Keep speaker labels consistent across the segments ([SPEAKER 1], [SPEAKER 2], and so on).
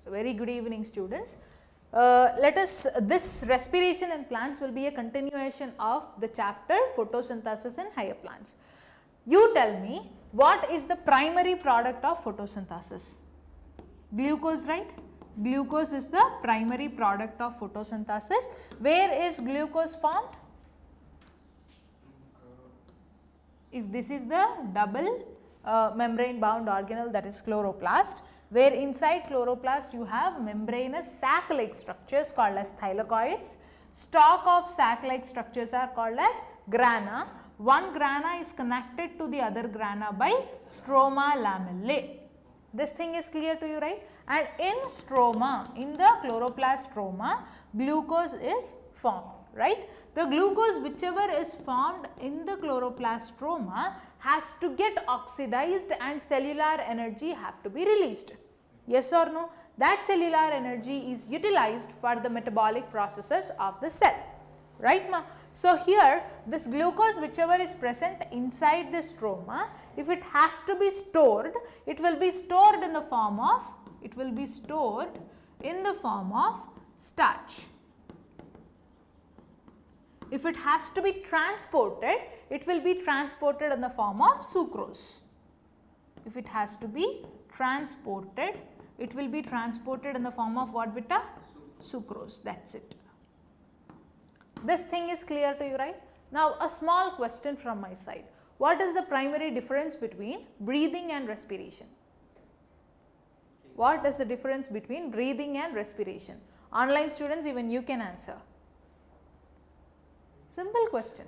[SPEAKER 1] So, very good evening students. This respiration in plants will be a continuation of the chapter photosynthesis in higher plants. You tell me, what is the primary product of photosynthesis? Glucose, right? Glucose is the primary product of photosynthesis. Where is glucose formed? If this is the double membrane bound organelle, that is chloroplast, where inside chloroplast you have membranous sac like structures called as thylakoids. Stalk of sac like structures are called as grana. One grana is connected to the other grana by stroma lamellae. This thing is clear to you, right? And in stroma, in the chloroplast stroma, glucose is formed, right? The glucose whichever is formed in the chloroplast stroma has to get oxidized and cellular energy have to be released. Yes or no? That cellular energy is utilized for the metabolic processes of the cell, right ma? So, here this glucose whichever is present inside the stroma, if it has to be stored, it will be stored in the form of, starch. If it has to be transported, it will be transported in the form of sucrose. If it has to be transported, it will be transported in the form of what beta? Sucrose, that is it. This thing is clear to you, right? Now, a small question from my side. What is the primary difference between breathing and respiration? What is the difference between breathing and respiration? Online students, even you can answer. Simple question.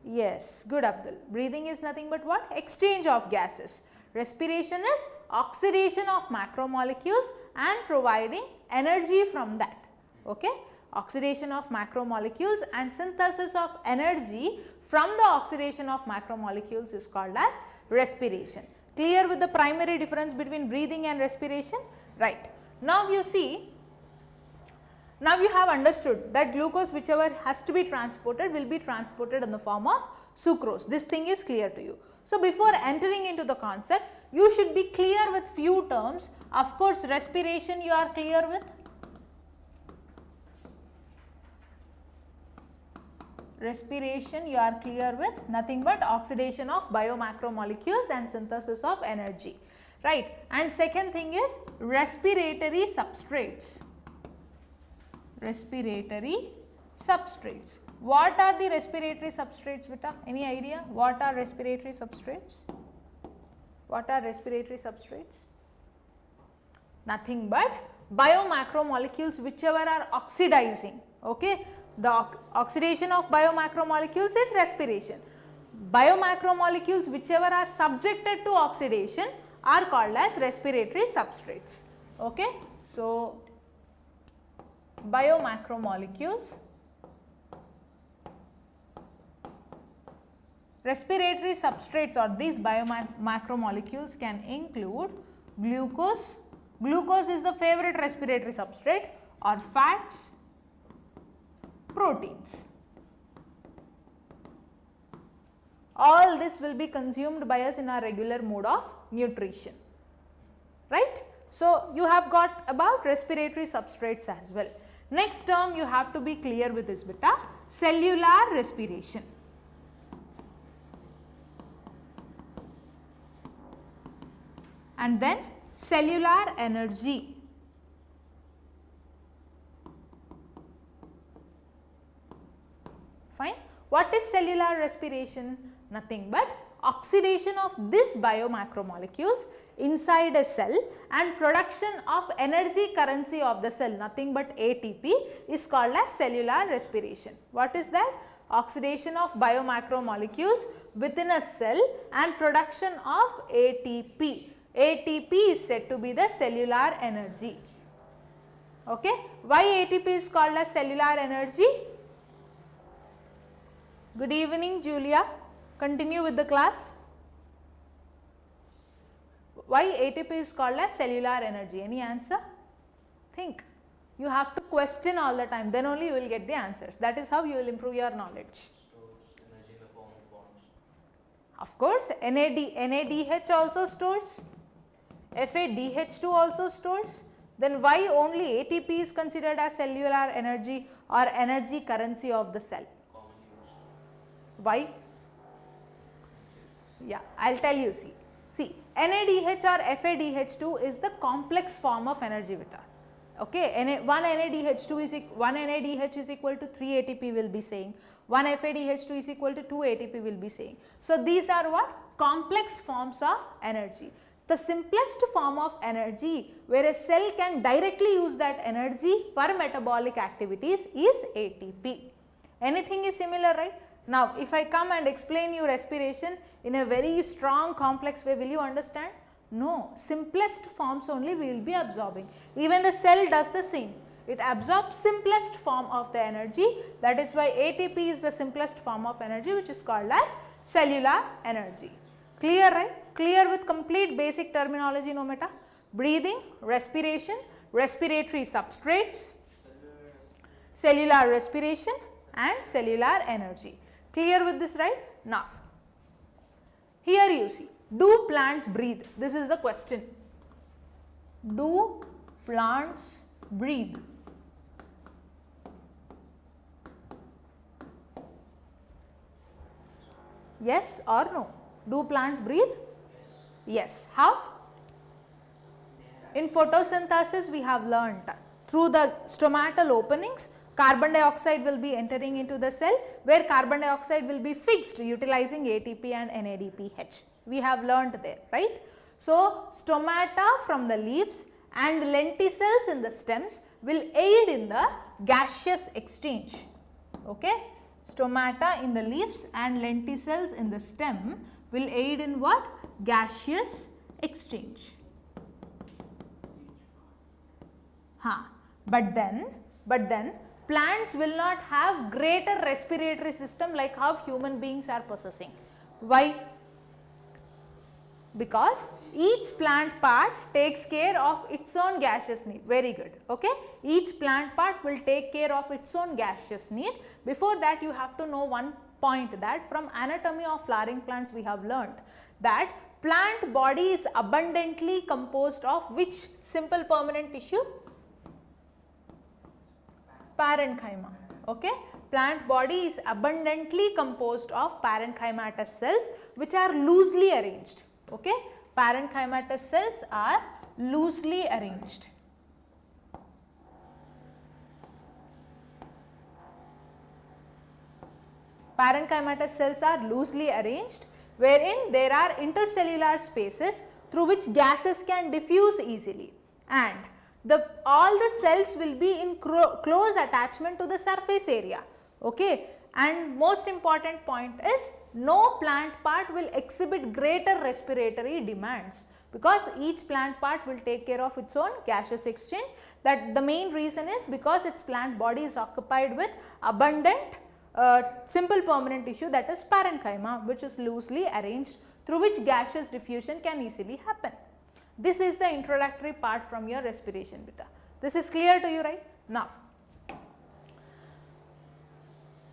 [SPEAKER 1] Yes, good Abdul. Breathing is nothing but what? Exchange of gases. Respiration is oxidation of macromolecules and providing energy from that. Okay? Oxidation of macromolecules and synthesis of energy from the oxidation of macromolecules is called as respiration. Clear with the primary difference between breathing and respiration? Right. Now you see, now you have understood that glucose whichever has to be transported will be transported in the form of sucrose. This thing is clear to you. So, before entering into the concept, you should be clear with few terms. Of course, respiration you are clear with. Respiration you are clear with, nothing but oxidation of biomacromolecules and synthesis of energy, right? And second thing is respiratory substrates. Respiratory substrates. What are the respiratory substrates, beta? Any idea? What are respiratory substrates? What are respiratory substrates? Nothing but biomacromolecules whichever are oxidizing, okay? The oxidation of biomacromolecules is respiration. Biomacromolecules whichever are subjected to oxidation are called as respiratory substrates. Okay? So, biomacromolecules, respiratory substrates or these biomacromolecules can include glucose. Glucose is the favorite respiratory substrate, or fats, proteins. All this will be consumed by us in our regular mode of nutrition, right? So, you have got about respiratory substrates as well. Next term you have to be clear with this beta, cellular respiration. And then cellular energy. Fine. What is cellular respiration? Nothing but oxidation of this biomacromolecules inside a cell and production of energy currency of the cell, nothing but ATP, is called as cellular respiration. What is that? Oxidation of biomacromolecules within a cell and production of ATP. ATP is said to be the cellular energy. Okay. Why ATP is called as cellular energy? Good evening, Julia. Continue with the class. Why ATP is called as cellular energy? Any answer? Think. You have to question all the time, then only you will get the answers. That is how you will improve your knowledge.
[SPEAKER 2] Stores energy in the form of bonds.
[SPEAKER 1] Of course, NADH also stores, FADH2 also stores. Then why only ATP is considered as cellular energy or energy currency of the cell? Why? Yeah, I will tell you. See, NADH or FADH2 is the complex form of energy beta. Okay, one NADH is equal to 3 ATP we will be saying, one FADH2 is equal to 2 ATP we will be saying. So, these are what? Complex forms of energy. The simplest form of energy where a cell can directly use that energy for metabolic activities is ATP. Anything is similar, right? Now, if I come and explain you respiration in a very strong complex way, will you understand? No, simplest forms only we will be absorbing. Even the cell does the same. It absorbs simplest form of the energy. That is why ATP is the simplest form of energy, which is called as cellular energy. Clear, right? Clear with complete basic terminology, no matter. Breathing, respiration, respiratory substrates, cellular respiration and cellular energy. Clear with this, right? Now, here you see, do plants breathe? This is the question. Do plants breathe? Yes or no? Do plants breathe? Yes. How? In photosynthesis we have learnt through the stomatal openings, carbon dioxide will be entering into the cell, where carbon dioxide will be fixed utilizing ATP and NADPH. We have learnt there, right? So, stomata from the leaves and lenticels in the stems will aid in the gaseous exchange. Okay? Stomata in the leaves and lenticels in the stem will aid in what? Gaseous exchange. But then plants will not have greater respiratory system like how human beings are possessing. Why? Because each plant part takes care of its own gaseous need. Very good. Okay? Each plant part will take care of its own gaseous need. Before that, you have to know one point, that from anatomy of flowering plants we have learnt that plant body is abundantly composed of which simple permanent tissue? Parenchyma. Okay? Plant body is abundantly composed of parenchymatous cells which are loosely arranged. Okay? Parenchymatous cells are loosely arranged. Parenchymatous cells are loosely arranged, wherein there are intercellular spaces through which gases can diffuse easily, and all the cells will be in close attachment to the surface area. Okay? And most important point is, no plant part will exhibit greater respiratory demands, because each plant part will take care of its own gaseous exchange. That the main reason is because its plant body is occupied with abundant simple permanent tissue, that is parenchyma, which is loosely arranged, through which gaseous diffusion can easily happen. This is the introductory part from your respiration beta. This is clear to you, right? Now,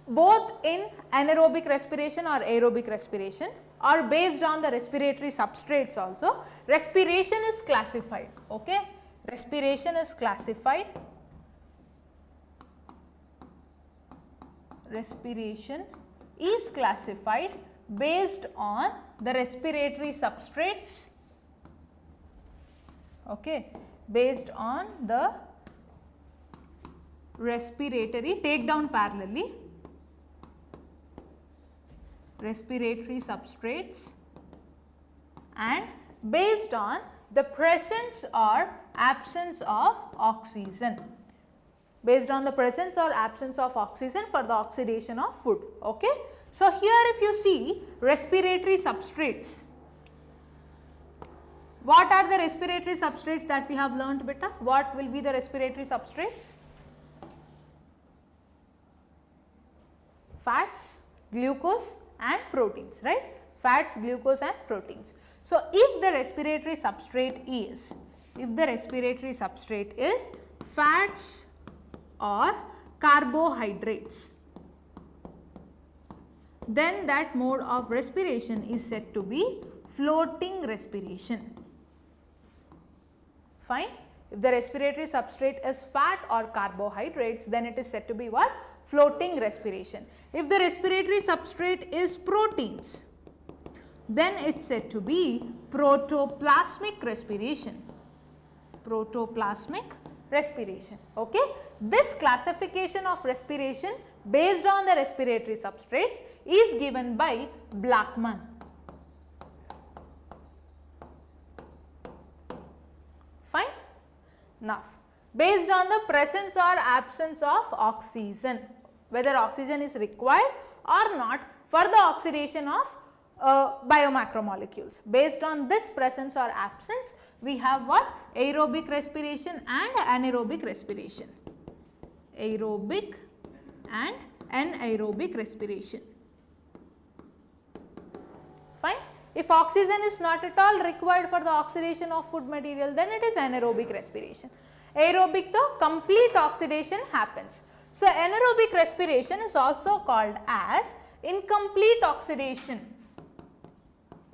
[SPEAKER 1] both in anaerobic respiration or aerobic respiration, or based on the respiratory substrates also, respiration is classified. Okay? Respiration is classified. Respiration is classified based on the respiratory substrates. Okay, based on the respiratory, take down parallelly, respiratory substrates, and based on the presence or absence of oxygen. Based on the presence or absence of oxygen for the oxidation of food. Okay? So, here if you see respiratory substrates, what are the respiratory substrates that we have learnt beta? What will be the respiratory substrates? Fats, glucose and proteins, right? Fats, glucose and proteins. So, if the respiratory substrate is fats or carbohydrates, then that mode of respiration is said to be floating respiration. Fine. If the respiratory substrate is fat or carbohydrates, then it is said to be what? Floating respiration. If the respiratory substrate is proteins, then it's said to be protoplasmic respiration. Protoplasmic respiration. Okay. This classification of respiration based on the respiratory substrates is given by Blackman. Fine. Now, based on the presence or absence of oxygen, whether oxygen is required or not for the oxidation of biomacromolecules. Based on this presence or absence, we have what? Aerobic respiration and anaerobic respiration. Aerobic and anaerobic respiration. Fine. If oxygen is not at all required for the oxidation of food material, then it is anaerobic respiration. Aerobic, though, complete oxidation happens. So, anaerobic respiration is also called as incomplete oxidation.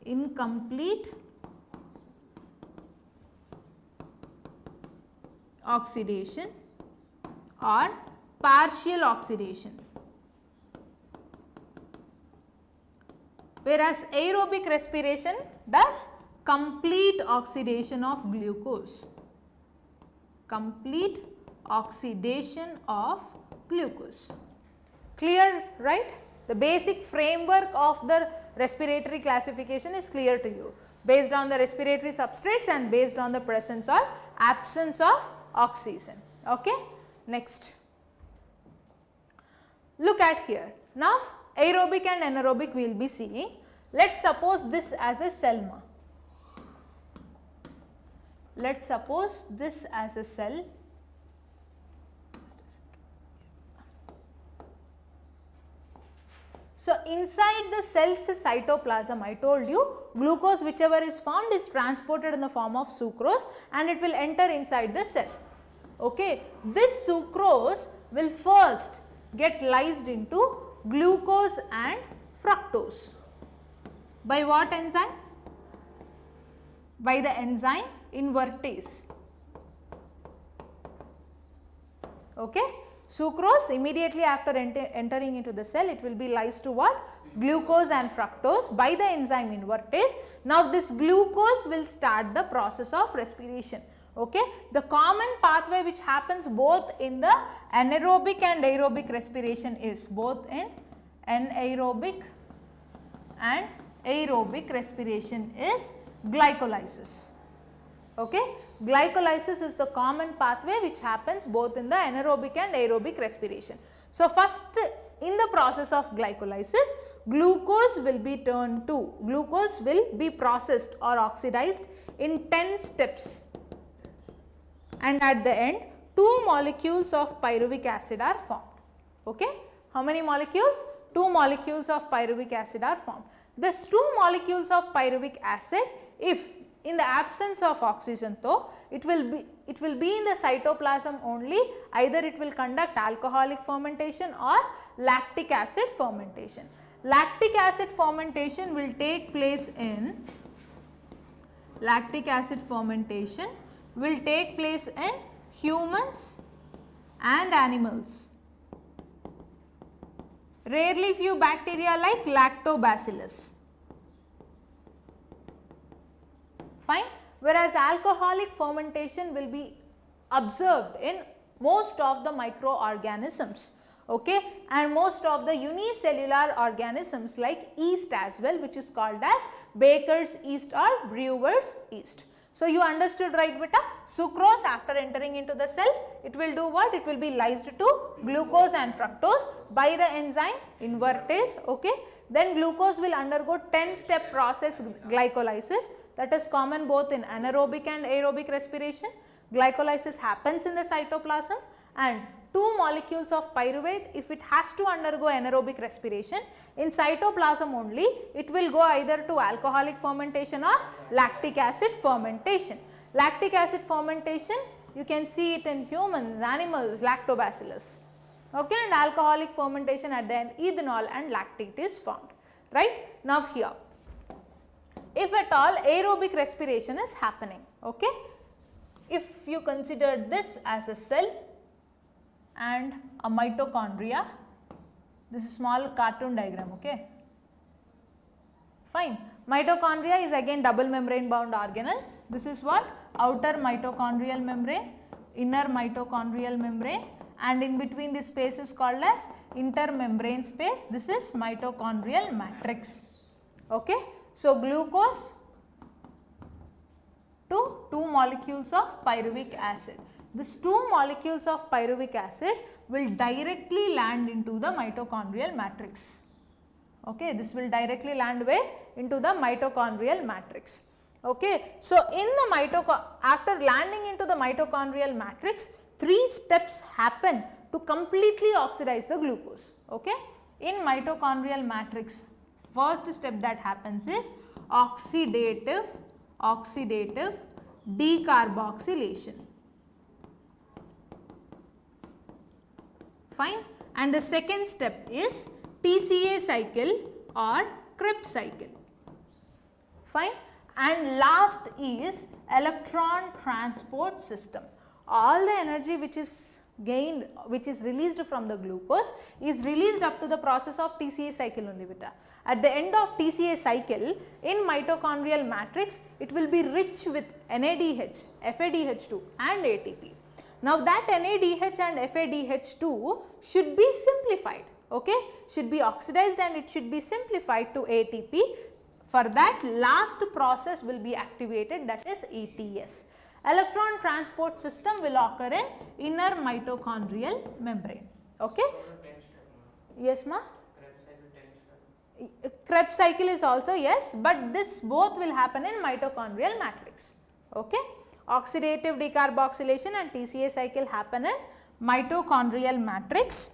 [SPEAKER 1] Incomplete oxidation or partial oxidation. Whereas aerobic respiration does complete oxidation of glucose. Complete oxidation of glucose. Clear, right? The basic framework of the respiratory classification is clear to you, based on the respiratory substrates and based on the presence or absence of oxygen. Okay. Next, look at here. Now, aerobic and anaerobic we will be seeing. Let us suppose this as a cell. Let us suppose this as a cell. So, inside the cell's cytoplasm, I told you, glucose whichever is formed is transported in the form of sucrose and it will enter inside the cell. Okay. This sucrose will first get lysed into glucose and fructose. By what enzyme? By the enzyme invertase. Okay. Sucrose immediately after entering into the cell, it will be lysed to what? Glucose and fructose by the enzyme invertase. Now, this glucose will start the process of respiration. Okay. The common pathway which happens both in the anaerobic and aerobic respiration is both in anaerobic and aerobic respiration is glycolysis. Okay. Glycolysis is the common pathway which happens both in the anaerobic and aerobic respiration. So, first in the process of glycolysis, glucose will be processed or oxidized in 10 steps, and at the end 2 molecules of pyruvic acid are formed. Okay. How many molecules? 2 molecules of pyruvic acid are formed. These 2 molecules of pyruvic acid, if in the absence of oxygen though, it will be in the cytoplasm only, either it will conduct alcoholic fermentation or lactic acid fermentation. Lactic acid fermentation will take place in humans and animals. Rarely few bacteria like lactobacillus. Fine. Whereas alcoholic fermentation will be observed in most of the microorganisms, okay, and most of the unicellular organisms like yeast as well, which is called as baker's yeast or brewer's yeast. So, you understood, right beta? Sucrose after entering into the cell, it will do what? It will be lysed to glucose and fructose by the enzyme invertase, okay. Then glucose will undergo 10-step process glycolysis, that is common both in anaerobic and aerobic respiration. Glycolysis happens in the cytoplasm, and 2 molecules of pyruvate, if it has to undergo anaerobic respiration, in cytoplasm only, it will go either to alcoholic fermentation or lactic acid fermentation. Lactic acid fermentation, you can see it in humans, animals, lactobacillus, okay, and alcoholic fermentation at the end, ethanol and lactate is formed, right. Now, here, if at all aerobic respiration is happening, okay, if you consider this as a cell and a mitochondria, this is small cartoon diagram, okay. Fine. Mitochondria is again double membrane bound organelle. This is what? Outer mitochondrial membrane, inner mitochondrial membrane, and in between this space is called as intermembrane space. This is mitochondrial matrix. Okay. So, glucose to 2 molecules of pyruvic acid. These 2 molecules of pyruvic acid will directly land into the mitochondrial matrix. Okay, this will directly land where? Into the mitochondrial matrix. Okay, so in the after landing into the mitochondrial matrix, 3 steps happen to completely oxidize the glucose. Okay, in mitochondrial matrix, first step that happens is oxidative decarboxylation. Fine, and the second step is TCA cycle or Krebs cycle. Fine, and last is electron transport system. All the energy which is gained, which is released from the glucose, is released up to the process of TCA cycle only, beta. At the end of TCA cycle, in mitochondrial matrix, it will be rich with NADH, FADH2 and ATP. Now that NADH and FADH2 should be simplified, okay, should be oxidized and it should be simplified to ATP. For that, last process will be activated, that is ETS. Electron transport system will occur in inner mitochondrial membrane. Okay. Yes, ma? Krebs cycle is also yes, but this both will happen in mitochondrial matrix. Okay. Oxidative decarboxylation and TCA cycle happen in mitochondrial matrix.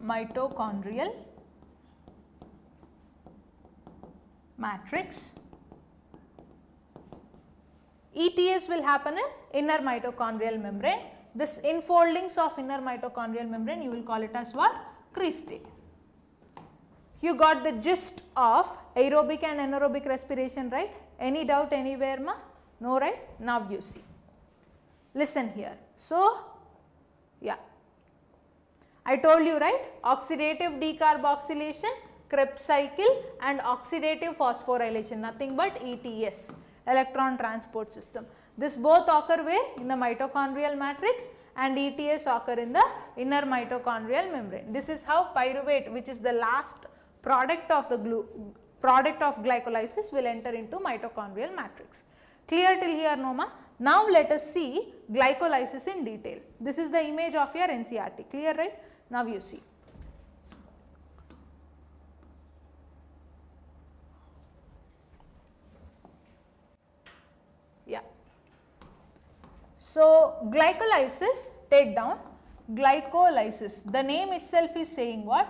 [SPEAKER 1] Mitochondrial matrix. ETS will happen in inner mitochondrial membrane. This infoldings of inner mitochondrial membrane, you will call it as what? Cristae. You got the gist of aerobic and anaerobic respiration, right? Any doubt anywhere, ma? No, right? Now you see. Listen here. So, yeah. I told you, right? Oxidative decarboxylation, Krebs cycle and oxidative phosphorylation, nothing but ETS, electron transport system. This both occur where? In the mitochondrial matrix, and ETS occur in the inner mitochondrial membrane. This is how pyruvate, which is the last product of the glycolysis, will enter into mitochondrial matrix. Clear till here, no ma? Now let us see glycolysis in detail. This is the image of your NCERT. Clear, right? Now you see. Yeah. So glycolysis, take down. Glycolysis, the name itself is saying what?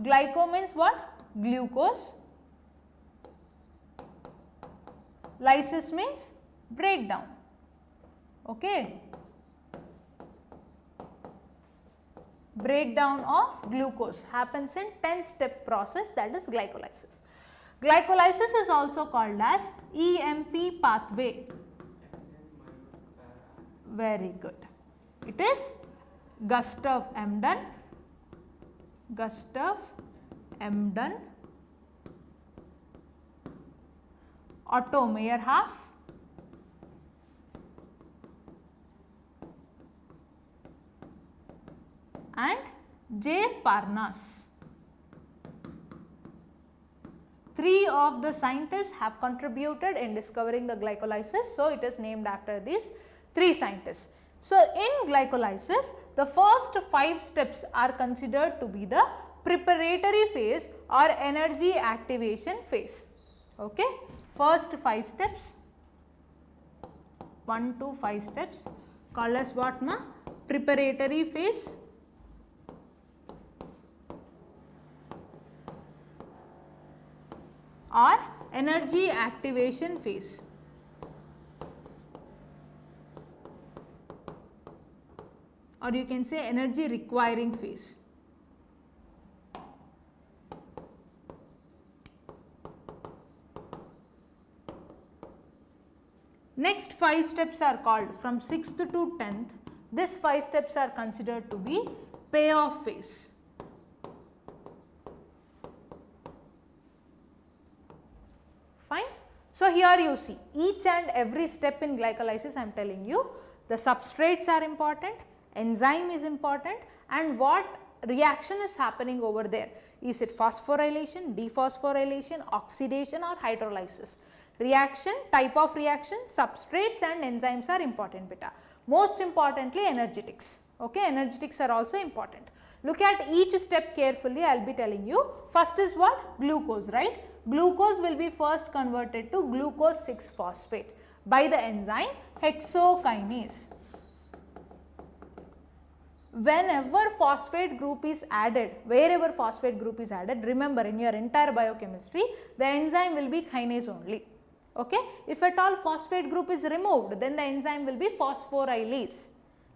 [SPEAKER 1] Glyco means what? Glucose. Lysis means breakdown. Okay. Breakdown of glucose happens in 10-step process, that is glycolysis. Glycolysis is also called as EMP pathway. Very good. It is Gustav Emden, Otto Meyerhoff, and J. Parnas. 3 of the scientists have contributed in discovering the glycolysis, so it is named after these 3 scientists. So in glycolysis, the first 5 steps are considered to be the preparatory phase or energy activation phase. Okay. First 5 steps, 1 to 5 steps, called as what, ma? Preparatory phase. Or energy activation phase. Or you can say energy requiring phase. 5 steps are called from 6th to 10th. These 5 steps are considered to be payoff phase. Fine. So, here you see each and every step in glycolysis, I am telling you the substrates are important, enzyme is important, and what reaction is happening over there. Is it phosphorylation, dephosphorylation, oxidation or hydrolysis? Reaction, type of reaction, substrates and enzymes are important beta. Most importantly energetics, okay, energetics are also important. Look at each step carefully, I will be telling you. First is what? Glucose, right? Glucose will be first converted to glucose 6-phosphate by the enzyme hexokinase. Whenever phosphate group is added, wherever phosphate group is added, remember in your entire biochemistry, the enzyme will be kinase only. Okay? If at all phosphate group is removed, then the enzyme will be phosphorylase.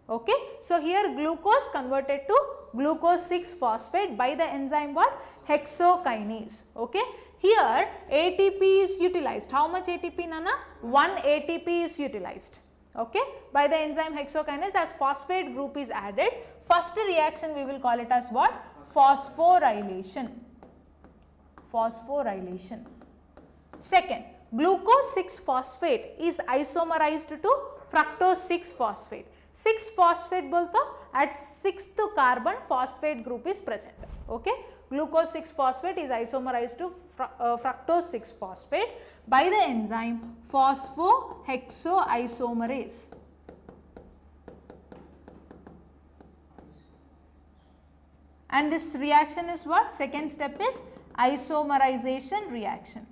[SPEAKER 1] Okay? So, here glucose converted to glucose 6-phosphate by the enzyme what? Hexokinase. Okay? Here ATP is utilized. How much ATP, Nana? 1 ATP is utilized. Okay, by the enzyme hexokinase. As phosphate group is added, first reaction we will call it as what? Phosphorylation. Phosphorylation. Second, glucose 6-phosphate is isomerized to fructose 6-phosphate. 6-phosphate बोलते at 6th carbon phosphate group is present. Okay, glucose 6-phosphate is isomerized to fructose 6-phosphate by the enzyme phosphohexoisomerase. And this reaction is what? Second step is isomerization reaction.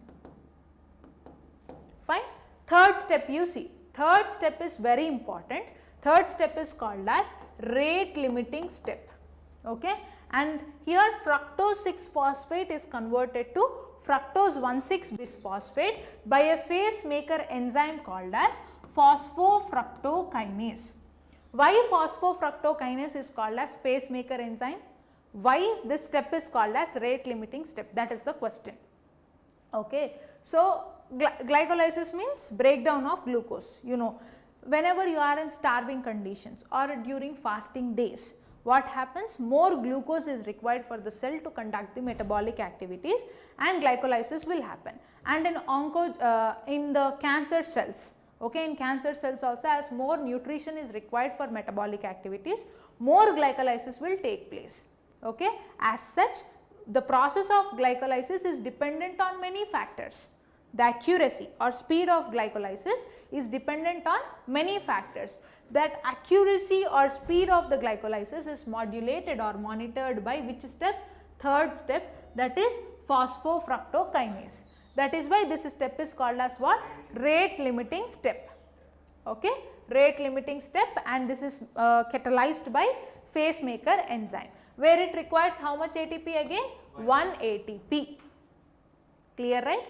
[SPEAKER 1] Fine. Third step you see. Third step is very important. Third step is called as rate limiting step. Okay. And here fructose 6-phosphate is converted to fructose 1,6-bisphosphate by a phase maker enzyme called as phosphofructokinase. Why phosphofructokinase is called as phase maker enzyme? Why this step is called as rate limiting step? That is the question. Okay. So, glycolysis means breakdown of glucose. You know, whenever you are in starving conditions or during fasting days, what happens? More glucose is required for the cell to conduct the metabolic activities and glycolysis will happen. And in in the cancer cells, okay, in cancer cells also, as more nutrition is required for metabolic activities, more glycolysis will take place. Okay. As such, the process of glycolysis is dependent on many factors. The accuracy or speed of glycolysis is dependent on many factors. That accuracy or speed of the glycolysis is modulated or monitored by which step? Third step, that is phosphofructokinase. That is why this step is called as what? Rate limiting step. Okay, rate limiting step, and this is catalyzed by phase maker enzyme, where it requires how much ATP again? 1 ATP. Clear, right?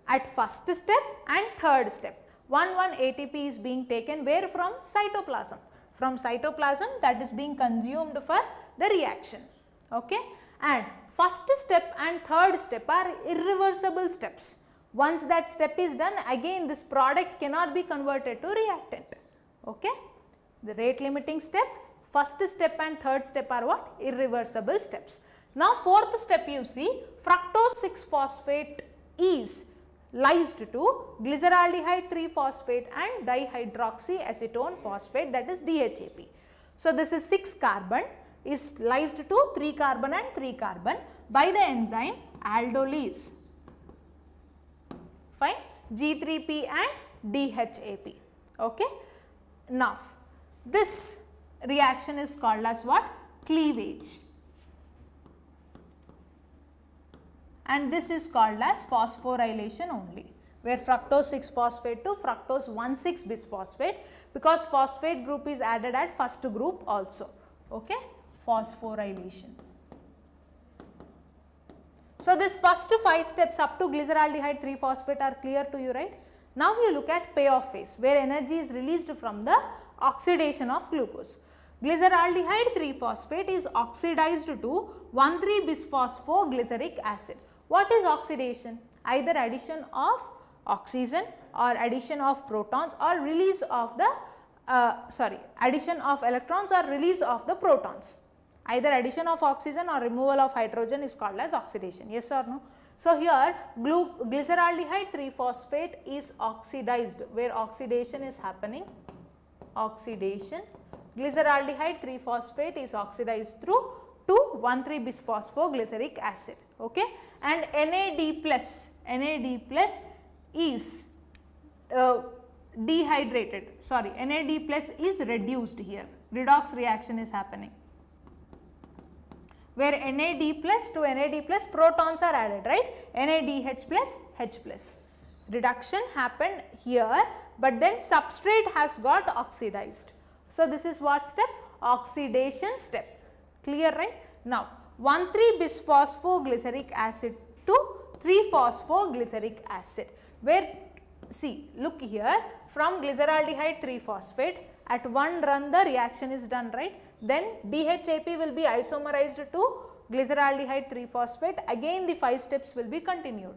[SPEAKER 1] At first step and third step, 1 ATP is being taken where? From cytoplasm. From cytoplasm, that is being consumed for the reaction. Okay. And first step and third step are irreversible steps. Once that step is done, again this product cannot be converted to reactant. Okay. The rate limiting step, first step and third step are what? Irreversible steps. Now fourth step you see, fructose 6-phosphate is lysed to glyceraldehyde 3-phosphate and dihydroxyacetone phosphate, that is DHAP. So, this is 6 carbon is lysed to 3 carbon and 3 carbon by the enzyme aldolase. Fine. G3P and DHAP. Okay. Now, this reaction is called as what? Cleavage. And this is called as phosphorylation only, where fructose 6-phosphate to fructose 1,6-bisphosphate, because phosphate group is added at first group also. Okay, phosphorylation. So, this first 5 steps up to glyceraldehyde 3-phosphate are clear to you, right? Now, we look at payoff phase, where energy is released from the oxidation of glucose. Glyceraldehyde 3-phosphate is oxidized to 1,3-bisphosphoglyceric acid. What is oxidation? Either addition of oxygen or addition of protons or release of the addition of electrons or release of the protons. Either addition of oxygen or removal of hydrogen is called as oxidation, yes or no. So, here glyceraldehyde 3-phosphate is oxidized, where oxidation is happening, oxidation. Glyceraldehyde 3-phosphate is oxidized through 2,1,3-bisphosphoglyceric acid, okay. And NAD plus is dehydrated, sorry, NAD plus is reduced here, redox reaction is happening, where NAD plus to NAD plus protons are added, right, NADH plus H plus. Reduction happened here, but then substrate has got oxidized. So, this is what step? Oxidation step, clear, right. Now, 1,3-bisphosphoglyceric acid to 3-phosphoglyceric acid, where see, look here, from glyceraldehyde 3-phosphate at one run the reaction is done, right. Then DHAP will be isomerized to glyceraldehyde 3-phosphate, again the 5 steps will be continued,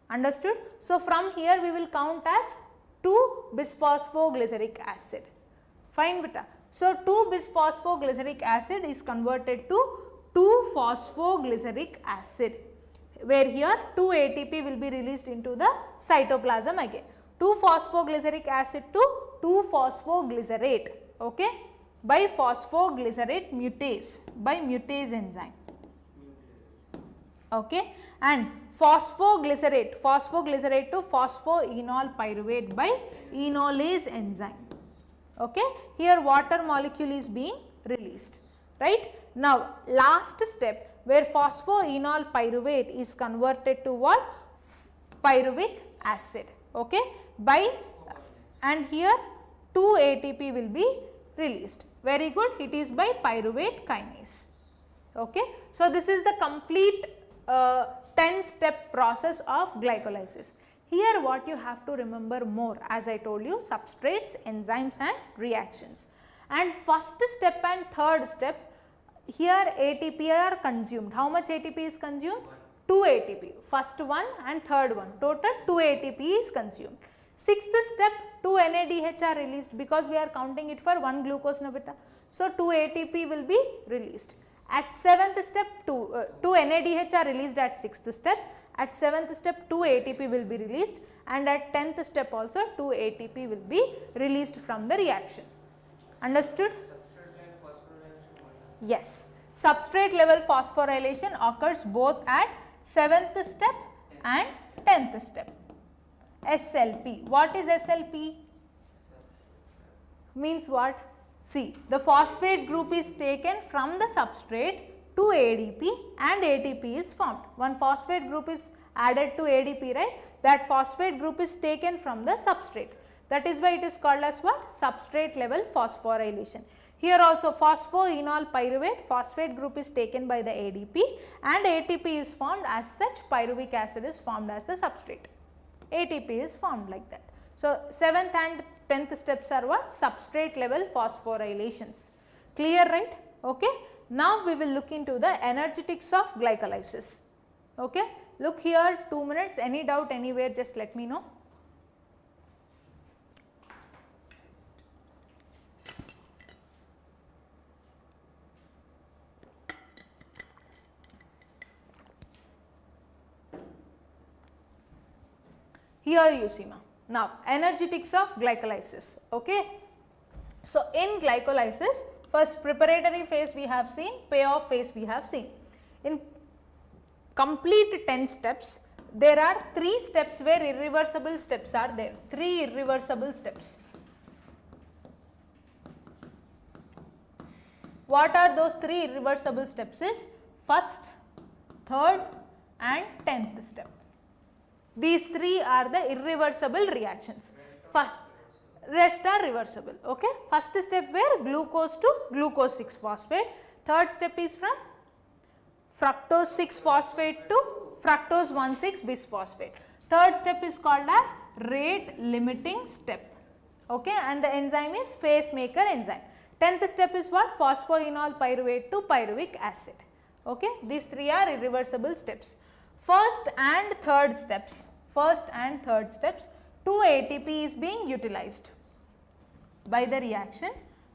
[SPEAKER 1] understood. So, from here we will count as 2-bisphosphoglyceric acid, fine beta. So, 2-bisphosphoglyceric acid is converted to 2-phosphoglyceric acid, where here 2 ATP will be released into the cytoplasm again, 2-phosphoglyceric acid to 2-phosphoglycerate, okay, by phosphoglycerate mutase, by mutase enzyme, okay, and phosphoglycerate to phosphoenol pyruvate by enolase enzyme, okay. Here water molecule is being released, right. Now, last step, where phosphoenol pyruvate is converted to what? Pyruvic acid, okay, by, and here 2 ATP will be released, very good, it is by pyruvate kinase, okay. So, this is the complete 10-step process of glycolysis. Here what you have to remember more, as I told you, substrates, enzymes and reactions. And first step and third step, here ATP are consumed. How much ATP is consumed? 2 ATP, first one and third one, total 2 ATP is consumed. Sixth step, 2 NADH are released, because we are counting it for 1 glucose na beta. So, 2 ATP will be released. At 7th step, 2 NADH are released at 6th step. At 7th step, 2 ATP will be released, and at 10th step also 2 ATP will be released from the reaction. Understood? Yes. Substrate level phosphorylation occurs both at 7th step and 10th step. SLP. What is SLP? Means what? See, the phosphate group is taken from the substrate to ADP and ATP is formed. One phosphate group is added to ADP, right? That phosphate group is taken from the substrate. That is why it is called as what? Substrate level phosphorylation. Here also phosphoenol pyruvate, phosphate group is taken by the ADP and ATP is formed, as such pyruvic acid is formed as the substrate. ATP is formed like that. So, 7th and 10th steps are what? Substrate level phosphorylations. Clear, right? Okay. Now, we will look into the energetics of glycolysis. Okay. Look here, 2 minutes, any doubt anywhere, just let me know. Here you see, now energetics of glycolysis, okay. So, in glycolysis, first preparatory phase we have seen, payoff phase we have seen. In complete 10 steps, there are 3 steps where irreversible steps are there, 3 irreversible steps. What are those 3 irreversible steps is? First, third and 10th step. These 3 are the irreversible reactions. Rest are reversible, okay. First step where glucose to glucose 6-phosphate, third step is from fructose 6-phosphate to fructose 1,6-bisphosphate. Third step is called as rate limiting step, okay, and the enzyme is phase maker enzyme. 10th step is what? Phosphoenol pyruvate to pyruvic acid, okay. These 3 are irreversible steps. First and third steps 2 ATP is being utilized. By the reaction,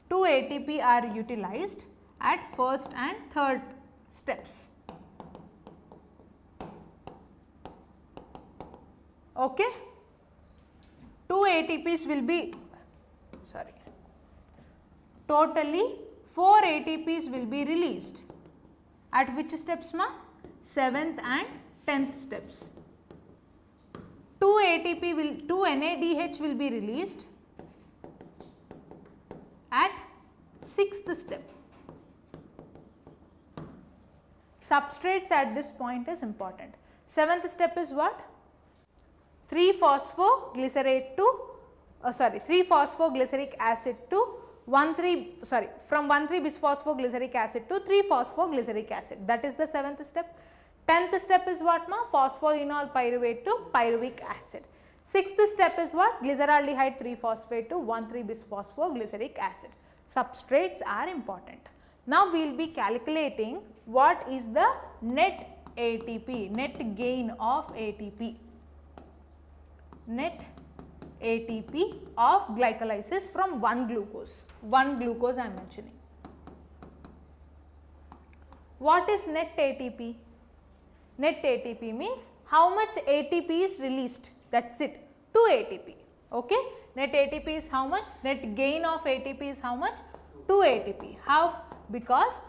[SPEAKER 1] 2 ATP are utilized at first and third steps. Okay? 2 ATPs will be, totally 4 ATPs will be released. At which steps ma? 7th and 10th steps. 2 NADH will be released at 6th step. Substrates at this point is important. 7th step is what? 3-phosphoglycerate to 3-phosphoglyceric acid to from 1,3-bisphosphoglyceric acid to 3-phosphoglyceric acid. That is the 7th step. 10th step is what ma? Phosphoenol pyruvate to pyruvic acid. 6th step is what? Glyceraldehyde 3-phosphate to 1,3-bisphosphoglyceric acid. Substrates are important. Now we will be calculating what is the net ATP, net gain of ATP. Net ATP of glycolysis from 1 glucose. 1 glucose I am mentioning. What is net ATP? Net ATP means how much ATP is released, that is it, 2 ATP. Okay? Net ATP is how much? Net gain of ATP is how much? 2 ATP. How? Because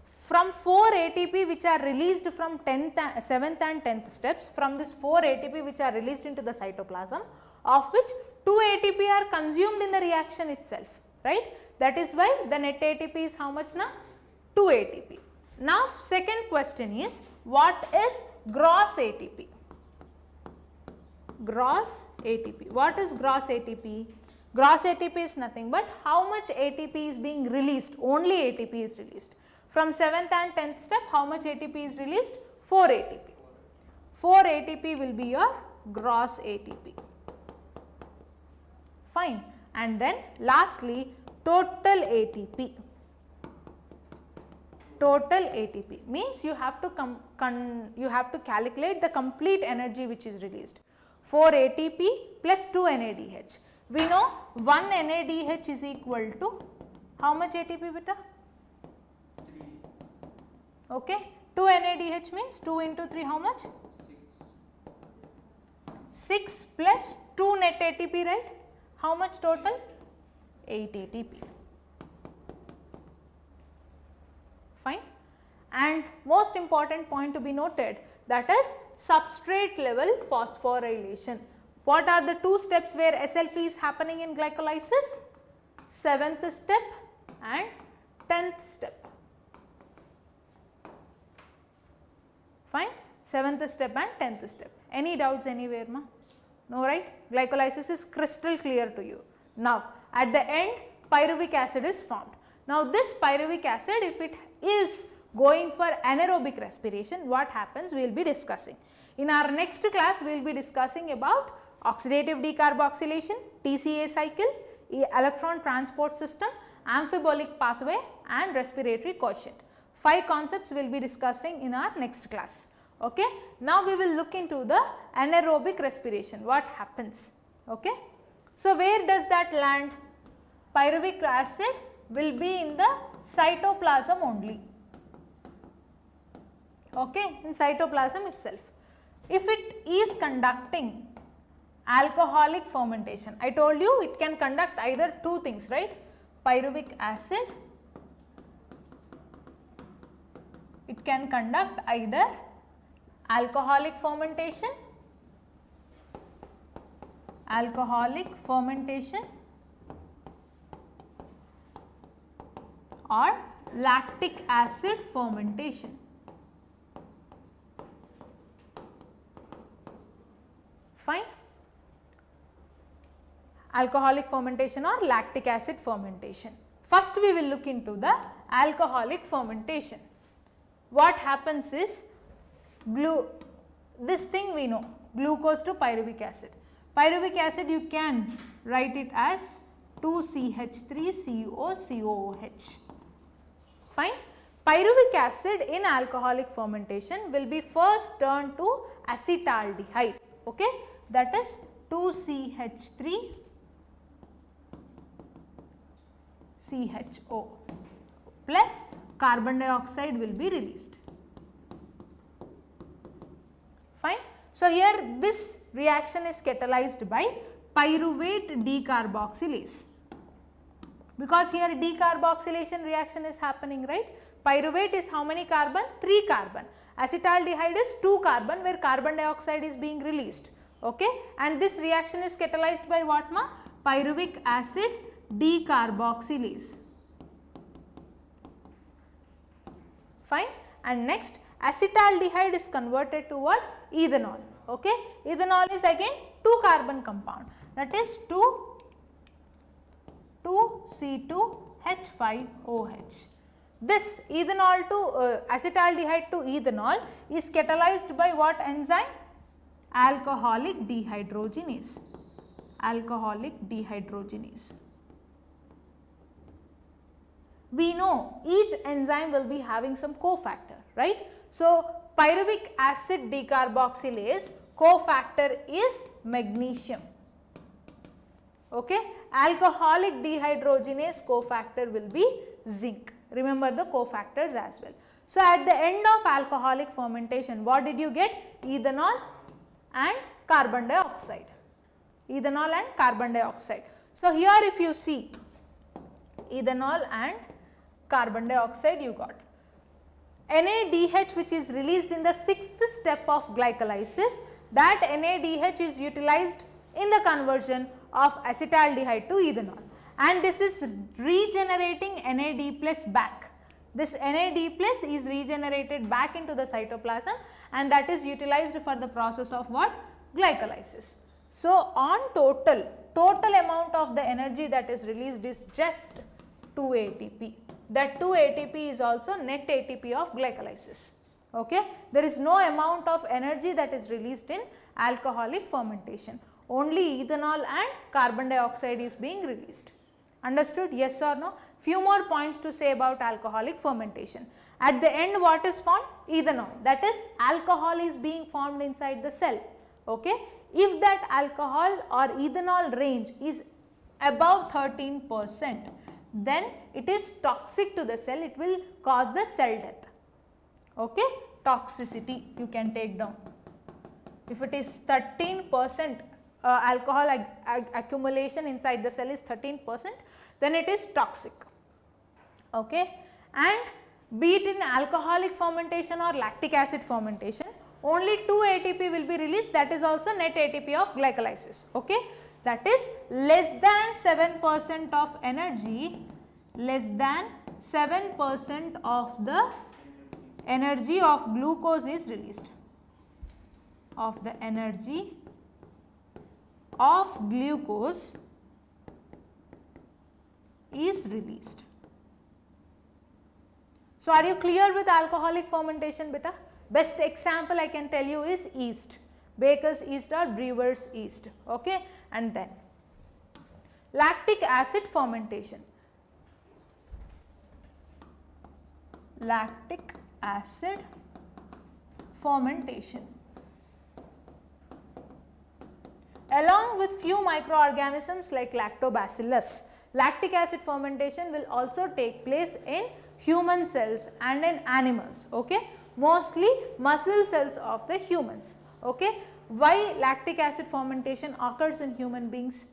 [SPEAKER 1] from 4 ATP which are released from 7th and 10th steps, from this 4 ATP which are released into the cytoplasm, of which 2 ATP are consumed in the reaction itself, right? That is why the net ATP is how much na? 2 ATP. Now second question is, what is gross ATP? Gross ATP. What is gross ATP? Gross ATP is nothing but how much ATP is being released, only ATP is released. From 7th and 10th step, how much ATP is released? 4 ATP. 4 ATP will be your gross ATP. Fine. And then lastly, total ATP. Total ATP means you have to calculate the complete energy which is released. 4 ATP plus 2 NADH. We know 1 NADH is equal to how much ATP beta?
[SPEAKER 2] 3.
[SPEAKER 1] Okay. 2 NADH means 2 into 3 how much? 6 plus 2 net ATP, right? How much total? 8 ATP. Fine. And most important point to be noted, that is substrate level phosphorylation. What are the 2 steps where SLP is happening in glycolysis? 7th step and 10th step. Fine. 7th step and 10th step. Any doubts anywhere ma? No, right? Glycolysis is crystal clear to you. Now at the end, pyruvic acid is formed. Now this pyruvic acid, if it is going for anaerobic respiration, what happens we will be discussing. In our next class, we will be discussing about oxidative decarboxylation, TCA cycle, electron transport system, amphibolic pathway and respiratory quotient. 5 concepts we will be discussing in our next class. Okay. Now we will look into the anaerobic respiration, what happens. Okay. So where does that land? Pyruvic acid will be in the cytoplasm only. Okay, in cytoplasm itself. If it is conducting alcoholic fermentation, I told you it can conduct either 2 things, right? Pyruvic acid, it can conduct either alcoholic fermentation or lactic acid fermentation. Fine. Alcoholic fermentation or lactic acid fermentation. First we will look into the alcoholic fermentation. What happens is, this thing we know, glucose to pyruvic acid. Pyruvic acid you can write it as 2CH3COCOOH. Fine. Pyruvic acid in alcoholic fermentation will be first turned to acetaldehyde. Okay. That is 2CH3 CHO plus carbon dioxide will be released. Fine. So, here this reaction is catalyzed by pyruvate decarboxylase, because here decarboxylation reaction is happening, right. Pyruvate is how many carbon? 3 carbon. Acetaldehyde is 2 carbon, where carbon dioxide is being released, okay. And this reaction is catalyzed by what, ma? Pyruvic acid decarboxylase. Fine. And next, acetaldehyde is converted to what? Ethanol, okay. Ethanol is again 2 carbon compound, that is 2C2H5OH. This ethanol to acetaldehyde to ethanol is catalyzed by what enzyme? Alcoholic dehydrogenase. Alcoholic dehydrogenase. We know each enzyme will be having some cofactor, right. So, pyruvic acid decarboxylase cofactor is magnesium, okay. Alcoholic dehydrogenase cofactor will be zinc. Remember the cofactors as well. So, at the end of alcoholic fermentation, what did you get? Ethanol and carbon dioxide. Ethanol and carbon dioxide. So, here if you see ethanol and carbon dioxide you got. NADH, which is released in the 6th step of glycolysis, that NADH is utilized in the conversion of acetaldehyde to ethanol, and this is regenerating NAD plus back. This NAD plus is regenerated back into the cytoplasm, and that is utilized for the process of what? Glycolysis. So, on total amount of the energy that is released is just 2 ATP. That 2 ATP is also net ATP of glycolysis, okay. There is no amount of energy that is released in alcoholic fermentation, only ethanol and carbon dioxide is being released. Understood? Yes or no? Few more points to say about alcoholic fermentation. At the end, what is formed? Ethanol, that is alcohol is being formed inside the cell, okay. If that alcohol or ethanol range is above 13%, then it is toxic to the cell, it will cause the cell death, okay. Toxicity you can take down. If it is 13%, alcohol accumulation inside the cell is 13%, then it is toxic, okay. And be it in alcoholic fermentation or lactic acid fermentation, only 2 ATP will be released, that is also net ATP of glycolysis, okay. That is less than 7% of energy, less than 7% of the energy of glucose is released, of the energy of glucose is released. So, are you clear with alcoholic fermentation, beta? Best example I can tell you is yeast, baker's yeast or brewer's yeast, okay. And then lactic acid fermentation. Lactic acid fermentation. Along with few microorganisms like lactobacillus, lactic acid fermentation will also take place in human cells and in animals, okay. Mostly muscle cells of the humans, okay. Why lactic acid fermentation occurs in human beings?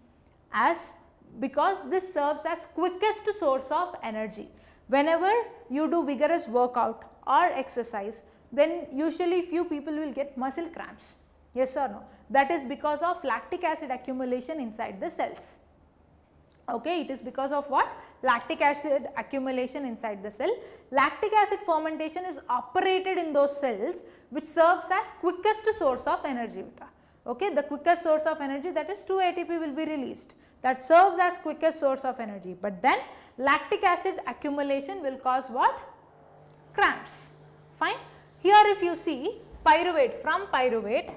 [SPEAKER 1] Because this serves as quickest source of energy. Whenever you do vigorous workout or exercise, then usually few people will get muscle cramps, yes or no? That is because of lactic acid accumulation inside the cells, okay. It is because of what? Lactic acid accumulation inside the cell. Lactic acid fermentation is operated in those cells which serves as quickest source of energy, okay. The quickest source of energy, that is 2 ATP will be released, that serves as quickest source of energy, but then lactic acid accumulation will cause what? Cramps, fine. Here if you see pyruvate, from pyruvate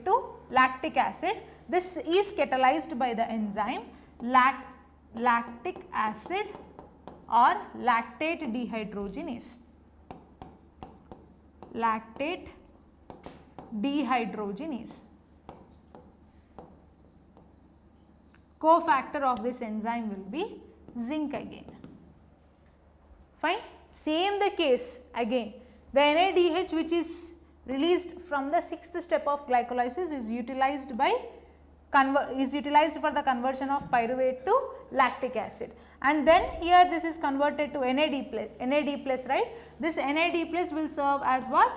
[SPEAKER 1] to lactic acid, this is catalyzed by the enzyme lactic acid or lactate dehydrogenase. Lactate dehydrogenase. cofactor of this enzyme will be zinc again. Fine. Same the case again, the NADH which is released from the 6th step of glycolysis is utilized by for the conversion of pyruvate to lactic acid, and then here this is converted to NAD plus, right. This NAD plus will serve as what?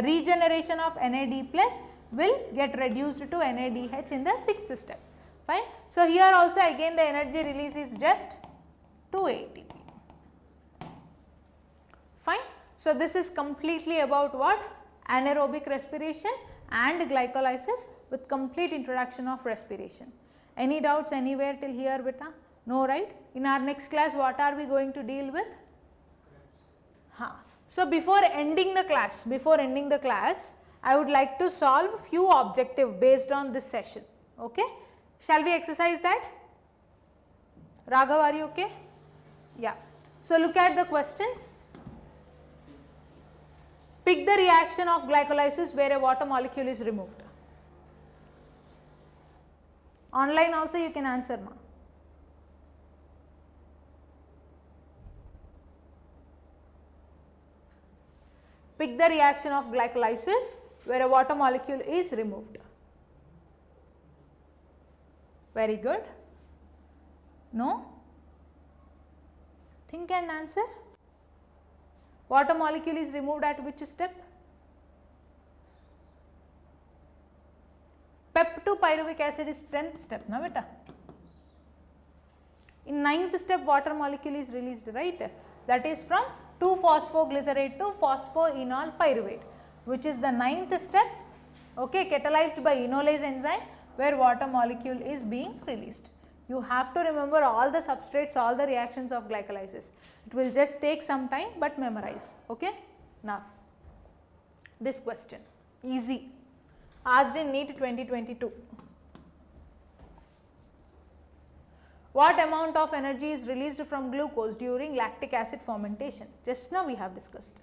[SPEAKER 1] Regeneration of NAD plus will get reduced to NADH in the 6th step. Fine. So, here also again the energy release is just 2 ATP. Fine. So, this is completely about what? Anaerobic respiration and glycolysis with complete introduction of respiration. Any doubts anywhere till here, beta? No, right? In our next class, what are we going to deal with? So, before ending the class, I would like to solve few objective based on this session. Okay? Shall we exercise that? Raghav, are you okay? Yeah. So, look at the questions. Pick the reaction of glycolysis where a water molecule is removed. Online also you can answer, ma. Pick the reaction of glycolysis where a water molecule is removed. Very good. No? Think and answer. Water molecule is removed at which step? Pep to pyruvic acid is 10th step, na beta. In 9th step water molecule is released, right. That is from 2-phosphoglycerate to phosphoenol pyruvate, which is the 9th step, okay, catalyzed by enolase enzyme where water molecule is being released. You have to remember all the substrates, all the reactions of glycolysis. It will just take some time, but memorize. Okay? Now, this question, easy, asked in NEET 2022. What amount of energy is released from glucose during lactic acid fermentation? Just now we have discussed.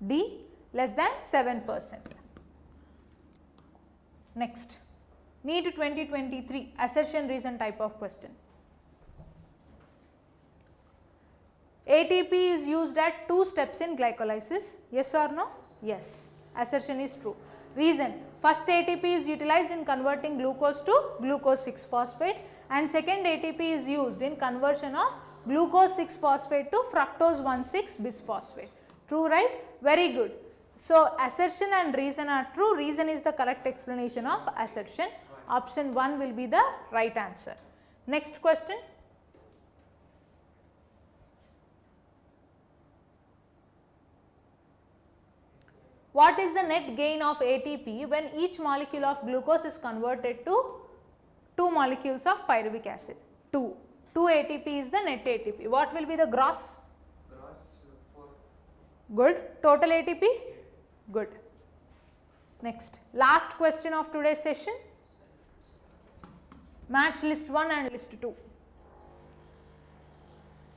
[SPEAKER 1] D, less than 7%. Next. NEET 2023 assertion reason type of question. ATP is used at 2 steps in glycolysis, yes or no? Yes, assertion is true. Reason, first ATP is utilized in converting glucose to glucose 6-phosphate and second ATP is used in conversion of glucose 6-phosphate to fructose 1,6 bisphosphate. True, right? Very good. So, assertion and reason are true. Reason is the correct explanation of assertion. Option 1 will be the right answer. Next question. What is the net gain of ATP when each molecule of glucose is converted to 2 molecules of pyruvic acid? 2 ATP is the net ATP. What will be the gross?
[SPEAKER 2] Gross 4.
[SPEAKER 1] Good. Total ATP? Good. Next. Last question of today's session. Match list 1 and list 2.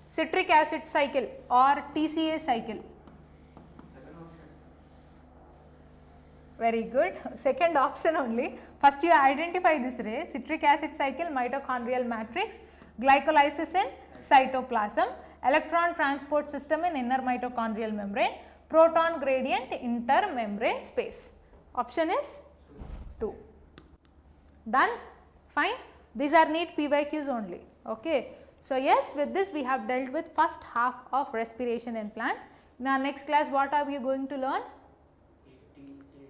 [SPEAKER 1] Citric acid cycle or TCA cycle.
[SPEAKER 2] Second option.
[SPEAKER 1] Very good. Second option only. First you identify this ray, citric acid cycle, mitochondrial matrix, glycolysis in cytoplasm, electron transport system in inner mitochondrial membrane, proton gradient intermembrane space. Option is 2. Done? Fine. These are NEET PYQs only. Okay. So, yes, with this we have dealt with first half of respiration in plants. In our next class, what are we going to learn?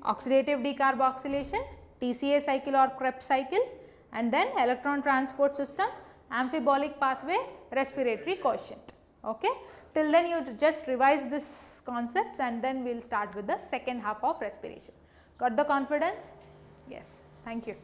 [SPEAKER 1] Oxidative decarboxylation, TCA cycle or Krebs cycle, and then electron transport system, amphibolic pathway, respiratory quotient. Okay. Till then you just revise this concepts and then we will start with the second half of respiration. Got the confidence? Yes. Thank you.